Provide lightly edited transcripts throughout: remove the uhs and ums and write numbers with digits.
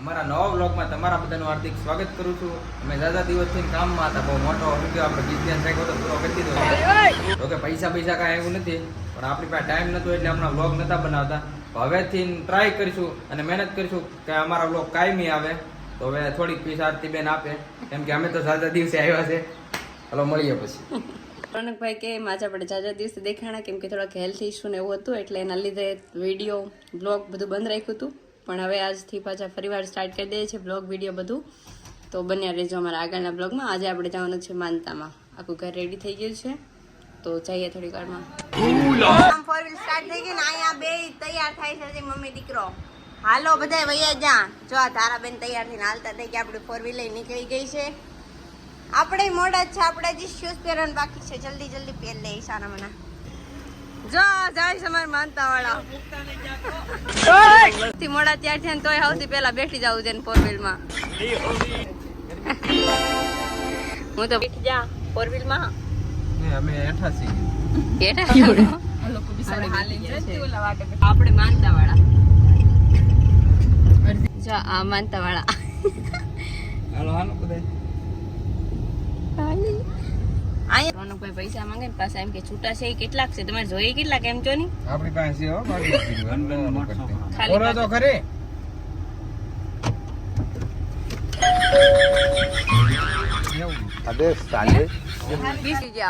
અમારા નવા વ્લોગમાં તમારા બધાનું હાર્દિક સ્વાગત કરું છું. અમે દાદા દિવસથી કામમાં હતા, બહુ મોટો વિડીયો આપણે બિઝનેસ રાખ્યો તો પૂરો કરી દીધો. તો કે પૈસા કાંઈ એવું નથી, પણ આપણી પાસે ટાઈમ નહોતો એટલે હમણાં વ્લોગ નહોતા બનાવતા. હવેથી ટ્રાય કરીશું અને મહેનત કરીશું કે અમારા વ્લોગ કાયમી આવે. તો હવે થોડીક પીસ આરતી બેન આપે, કેમ કે અમે તો દાદા દિવસે આવ્યા છે. હલો, મળીએ પછી. રોનકભાઈ કે આજે આપણે જાજા દિવસે દેખાણા, કેમ કે થોડાક હેલ્થ ઇસ્યુ ને એવું હતું, એટલે એના લીધે વિડીયો બ્લોગ બધું બંધ રાખ્યું હતું. પણ હવે આજથી પાછા ફરીવાર સ્ટાર્ટ કરી દઈએ છીએ બ્લોગ વિડીયો બધું. તો બન્યા રહેજો અમારા આગળના બ્લોગમાં. આજે આપણે જવાનું છે માનતામાં. આખું ઘર રેડી થઈ ગયું છે, તો જઈએ થોડી વારમાં. ફોર વ્હીલ સ્ટાર્ટ થઈ ગઈ ને અહીંયા બે તૈયાર થાય છે મમ્મી દીકરો. હાલો બધા વૈયા જા. જો આ તારાબેન તૈયાર થઈને હાલતા થઈ ગયા. આપણી ફોર વ્હીલ નીકળી ગઈ છે. આપણે મોડા જ છે, આપણે હજી શૂઝ પહેરવાનું બાકી છે. જલ્દી જલ્દી પહેર લે ઈશાના મને. જો જાય છે અમારે માનતા વાળા. મોડા ત્યાર છે ને તોય સૌથી પહેલા બેઠી જવું છે ફોર વ્હીલ માં. હું તો બેઠી જા ફોર વ્હીલ માં. અમે હેઠા છીએ. આપણે માનતા વાળા. જો આ માનતા વાળા. હાલો હાલો બધા. રોનકભાઈ પૈસા માંગે ને પાછા એમ કે છૂટા છે. કેટલાક છે તમારે જોઈએ? કેટલાક એમ જો ની આપણી પાસે હો બોલો તો ખરી. અબે સાલે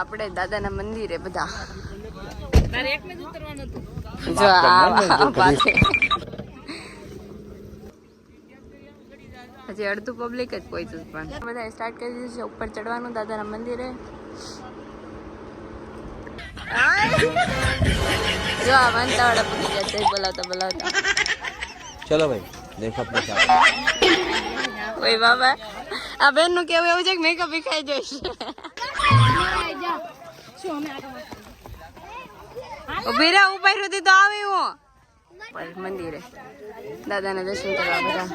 આપણે દાદાના મંદિરે બધા. તારે એકને જ ઉતરવાનું હતું. જો આ પાસે હજી અડધું પબ્લિક જ પહોંચ્યું, પણ બધા સ્ટાર્ટ કરી દીધું છે ઉપર ચડવાનું દાદાના મંદિરે. જો આ માનતાવાળા પૂરી ગયા છે બોલાવતા. ચલો ભાઈ દેખો પ્રચાર. ઓય બાબા, આ બેન નું કેવું એવું છે કે મેકઅપ ખાઈ જઈશ. ઉભી રહે, ઉપર સુધી તો આવી હું મંદિરે દાદાના દર્શન કરવા બધા.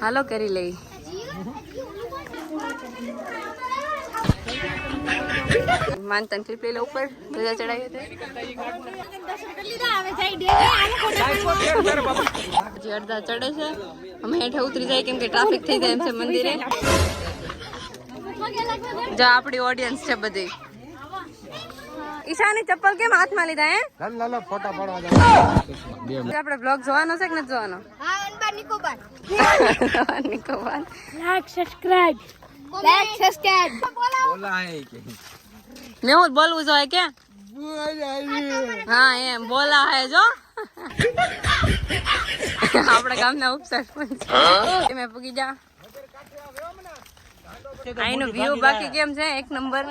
હાલો કરી લઈ. માનતા ક્લિપ લઈ લે. ઉપર ધજા ચડાવી હજી અડધા ચડે છે. અમે હેઠે ઉતરી જાય કેમ કે ટ્રાફિક થઈ જાય એમ છે મંદિરે. જો આપણી ઓડિયન્સ છે બધી. ઈશાની ચપ્પલ કેમ હાથમાં લીધા? હે લાલો ફોટા પાડવા આપણે બ્લોગ જોવાનો છે કે નથી જોવાનો? નિકોબાર. મેં બોલવું જોઈએ કે? હા એમ બોલા હે. જો આપણા ગામના ઉપસરપંચ મેં પૂગી જા. અહીંનું વ્યૂ બાકી કેમ છે? એક નંબર.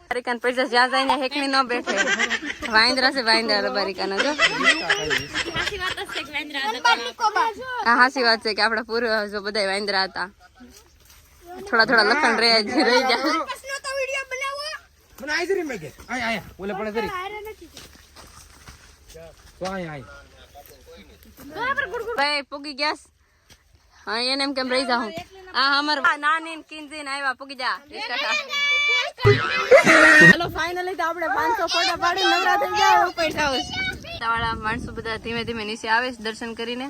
બારિકાન પૈસા જ્યાં જાય ને હેકણી ન બેઠે. વાંદરા છે વાંદરા રબારિકાના. જો હા હાસી વાત છે કે આપડા પૂર્વ જો બધા વાંદરા હતા. થોડા થોડા લખણ રહી જાય. પૂગી ગયા. હા એને એમ કેમ રહી જાઉં. આ અમાર નાની કિંજી ને આવ્યા. પૂગી જા. હાલો ફાઇનલી તો આપણે 500 ફોટા પાડી નવરા થઈ ગયા. ઉપર વાળા માણસો બધા ધીમે ધીમે નીચે આવે છે દર્શન કરીને.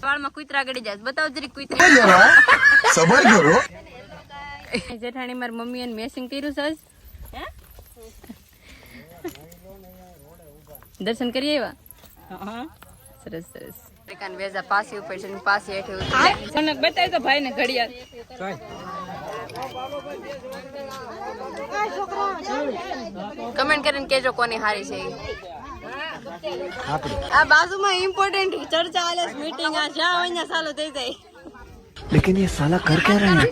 વાળમાં કુતરા ગડી જાય. બતાવ જરી કુતરા. સબર કરો. જેઠાણી મારી મમ્મી એને મેસિંગ કર્યું છે. દર્શન કરી આવ્યા. સરસ સરસ. વેજા પાસી ઉપર છે, પાસી હેઠે ઉતરે. બતાવી તો ભાઈ ને ઘડિયાળ. કમેન્ટ કરીને કેજો કોની હારી છે. આ બાજુમાં ઇમ્પોર્ટન્ટ ચર્ચા હાલે છે, મીટિંગ. આ જ્યાં હોય ત્યાં ચાલુ થઈ જાય. लेकिन ये साला कर क्या रहा है?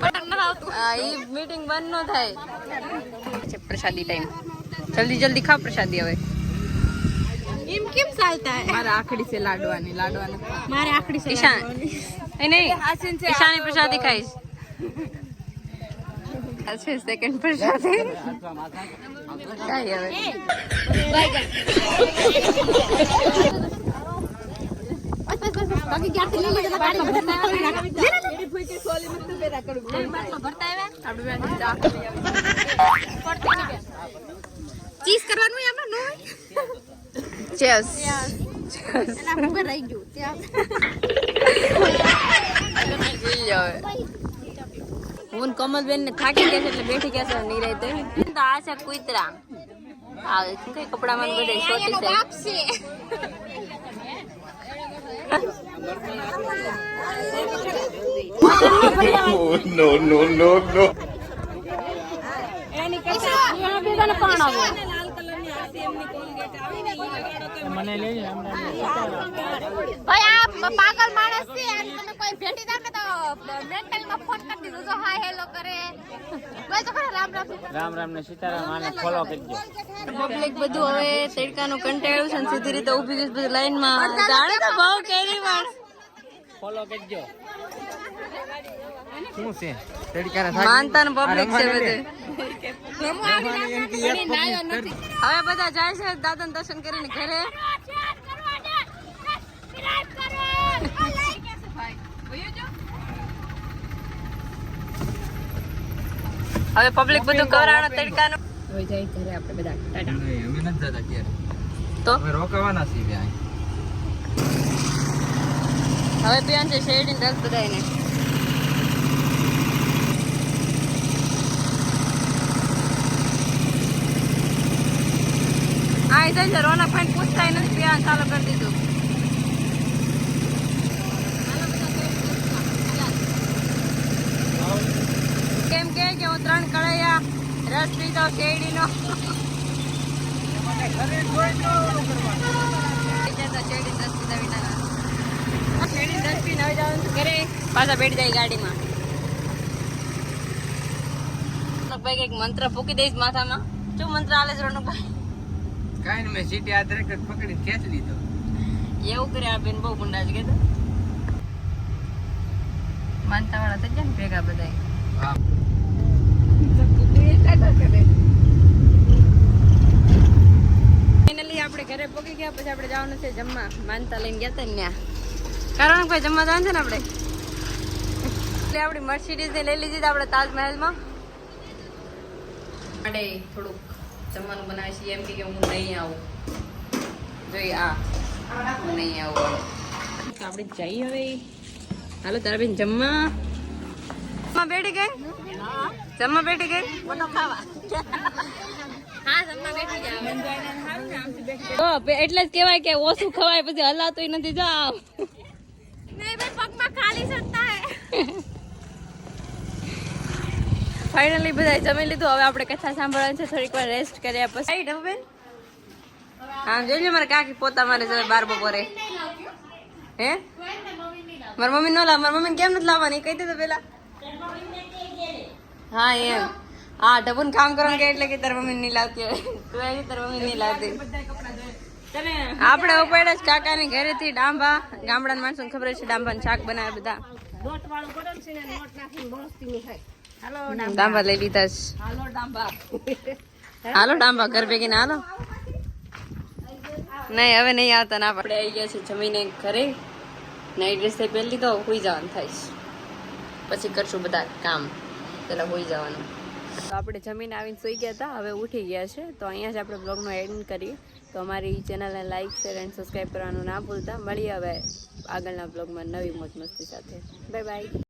ઈ મીટિંગ બંધ ન થાય. પ્રસાદી ટાઈમ. જલ્દી જલ્દી ખા પ્રસાદી. હવે એમ કેમ ચાલતા હે? મારા આખડી છે લાડવાની. મારે આખડી છે ઈશાન. નહીં ઈશાની પ્રસાદી ખાઈશ. આ છે સેકન્ડ પ્રસાદી. કાઈ હવે બાકી ક્યાંથી લઈ લેજો. બાટલો ભરતા ચીઝ કરવાનું આપણે નો. ચેસ. રહી ગયું ત્યાં. હવે હું ને કમલબેન ને થાકી ગયા છે એટલે બેઠી ગયા છે નિરાતે. તો આ છે કુતરા. આ કઈ કપડામાં બધે છોટી છે. નો નો નો નો. મને લઈ ભાઈ આ પાગલ માણસ છે અને તમે કોઈ ભેટી દાવ ને તો મેન્ટલ માં ફોન કરી દીધો જો હાય હેલો કરે ભાઈ તો ખરા રામ રામ રામ રામ ને સીતારામ આને ફોલો કરજો. પબ્લિક બધું હવે તડકાનું કંટાળ્યું છે ને સીધી રીતે ઊભી ગઈ બધું લાઈનમાં. જાણે તો બહુ કેરી માણસ. ફોલો કરજો. શું છે તડકાના માનતા પબ્લિક છે બધે. હવે બધા જાય છે દાદા દર્શન કરીને ઘરે. હવે પબ્લિક બધું કરાણો તડકાનું હવે જાય ઘરે આપણે બધા ટાટા. અમે નથી જતા ક્યારે. તો અમે રોકાવાના છીએ ત્યાં. હવે પીવાનું છે શેરડી રસ બધાને. આ ઇધર છે રોનક ભાઈ પૂછતા નથી પીવાનું ચાલુ કરી દીધું. કેમ કે હું 3 કળાયા રસ પીધો શેરડીનો. પાછા બેઠી જાય ગાડીમાં. ભાઈ કઈક મંત્ર ફૂકી દઈશ માથામાં. શું મંત્ર હાલે છે રોનકભાઈ? કાંઈ નહીં, મેં સીટી હાથ રેક પકડી ખેંચી લીધો. એવું કરે આ બેન બહુ ગુંડા છે કે માનતા વાળા થઈ જાય ને ભેગા બધા. હા. ફાઇનલી આપણે ઘરે પહોંચી ગયા. પછી આપણે જવાનું છે જમવા. માનતા લઈને ગયા હતા ને ત્યાં. કારણ કોઈ જમવા જવાનું છે ને આપણે. એટલે આપણી મર્સિડીઝ ને લઈ લીધી આપણે તાજમહેલમાં. આપણે થોડુંક જમવાનું બનાવે છે એમ કે હું નહીં આવું. જોઈ આ હું નહીં આવું. આપણે જઈએ હવે. હાલો તારા બેન જમવા. જમવા બેઠી ગઈ? જમવા બેઠી ગઈ? એટલે જ કેવાય કે ઓછું ખવાય પછી હલાતું નથી. જાવ ફાઇનલી બધા જમી લીધું. હવે આપણે કથા સાંભળવાની છે. થોડીક વાર રેસ્ટ કર્યા પછી બેન. હા જોઈ લો મારા કાકી પોતા મારે છે બાર બપોરે. હે મારા મમ્મી ન લાવ. મારા મમ્મી કેમ નથી લાવવાની કહી દે તો પેલા. હા એમ હા ઢબુન કામ કરવાનું કે એટલે કે તારી મમ્મી નહીં લાવતી હોય. તું આવી તારી મમ્મી નહીં લાવતી. આપણે ઉપાડ્યા છે કાકાની ઘરેથી ડાંબા. ગામડાના માણસોને ખબર છે ડાંબાનું શાક બનાવે બધા. ડાંબા લઈ લીધા છે. હાલો ડાંબા ઘર ભેગી ના હાલો. નહીં હવે નહીં આવતા ના. આપણે આવી ગયા છે જમીને ઘરે. નાઈટ ડ્રેસ પહેરી લીધો. હોઈ જવાનું થાય છે. પછી કરશું બધા કામ. પેલા હોઈ જવાનું. તો આપણે જમીન આવીને સુઈ ગયા હતા. હવે ઉઠી ગયા છે. તો અહીંયા જ આપણે બ્લોગનો એન્ડ કરીએ. તો અમારી ચેનલને લાઈક શેર એન્ડ સબસ્ક્રાઈબ કરવાનું ના ભૂલતા. મળીએ હવે આગળના બ્લોગમાં નવી મોજ મસ્તી સાથે. Bye bye.